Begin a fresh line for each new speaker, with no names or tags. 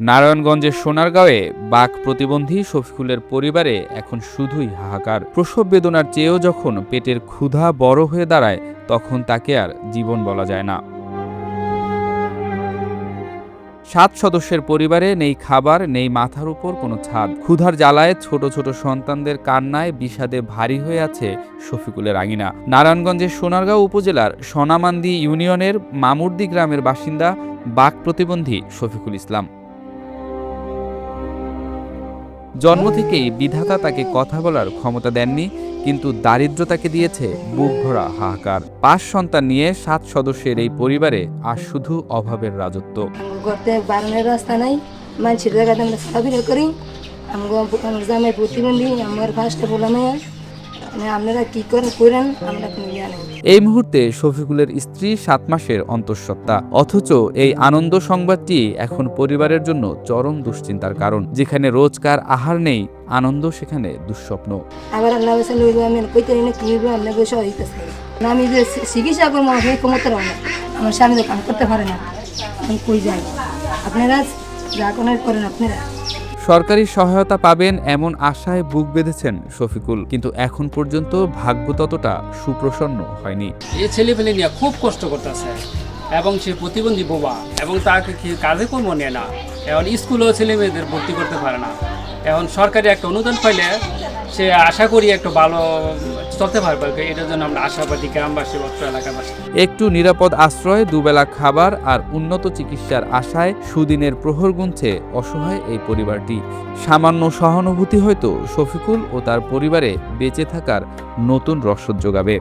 নারায়ণগঞ্জের সোনারগাঁওয়ে বাক প্রতিবন্ধী শফিকুলের পরিবারে এখন শুধুই হাহাকার। প্রসব বেদনার চেয়েও যখন পেটের ক্ষুধা বড় হয়ে দাঁড়ায়, তখন তাকে আর জীবন বলা যায় না। 7 সদস্যের পরিবারে নেই খাবার, নেই মাথার উপর কোনো ছাদ। ক্ষুধার জ্বালায় ছোট ছোট সন্তানদের কান্নায় বিষাদে ভারী হয়ে আছে শফিকুলের আঙিনা। নারায়ণগঞ্জের সোনারগাঁও উপজেলার সোনামান্দি ইউনিয়নের মামুরদি গ্রামের বাসিন্দা বাক প্রতিবন্ধী শফিকুল ইসলাম। জন্ম থেকেই বিধাতা তাকে কথা বলার ক্ষমতা দেননি, কিন্তু দারিদ্র তাকে দিয়েছে বুক ভরা হাহাকার। 5 সন্তান নিয়ে 7 সদস্যের এই পরিবারে আর শুধু অভাবের রাজত্ব।
করতে বারণের রাস্তা নাই, মানুষের জায়গাতে আমরা চলাফেরা করি। আমার জামাই প্রতিবন্ধী, আমার ফার্স্টে বলা নাই, আপনারা কি করেন আমরা কোনো জানি।
এই মুহূর্তে শফিকুলের স্ত্রী 7 মাসের অন্তঃসত্ত্বা। অথচ এই আনন্দ সংবাদটি এখন পরিবারের জন্য চরম দুশ্চিন্তার কারণ। যেখানে রোজকার আহার নেই, আনন্দ সেখানে দুঃস্বপ্ন।
আবার আল্লাহ লইব, আমি কইতে না কি হইব, আপনার বসে হইতেছে। আমি যে চিকিৎসা করবো সেই ক্ষমতা না, আমার স্বামী তো কাম করতে পারে না, আমি কই যাই। আপনারা যা করেন আপনারা।
সরকারি সহায়তা পাবেন এমন আশায় বুক বেঁধেছেন শফিকুল, কিন্তু এখন পর্যন্ত ভাগ্য ততটা সুপ্রসন্ন হয়নি।
এই ছেলেপেলে নিয়ে খুব কষ্ট করতেছে, এবং সে প্রতিবন্ধী বোবা, এবং তাকে কাজে কর্ম নেয় না। এখন স্কুলেও ছেলে মেয়েদের ভর্তি করতে পারে না। এখন সরকারি একটা অনুদান পাইলে সে আশা করি একটু ভালো চলতে পারবে। এটার জন্য আমরা আশাবাদী গ্রামবাসী, অত্র এলাকাবাসী।
একটু নিরাপদ আশ্রয়, দুবেলা খাবার আর উন্নত চিকিৎসার আশায় সুদিনের প্রহর গুনছে অসহায় এই পরিবারটি। সামান্য সহানুভূতি হয়তো শফিকুল ও তার পরিবারে বেঁচে থাকার নতুন রসদ যোগাবে।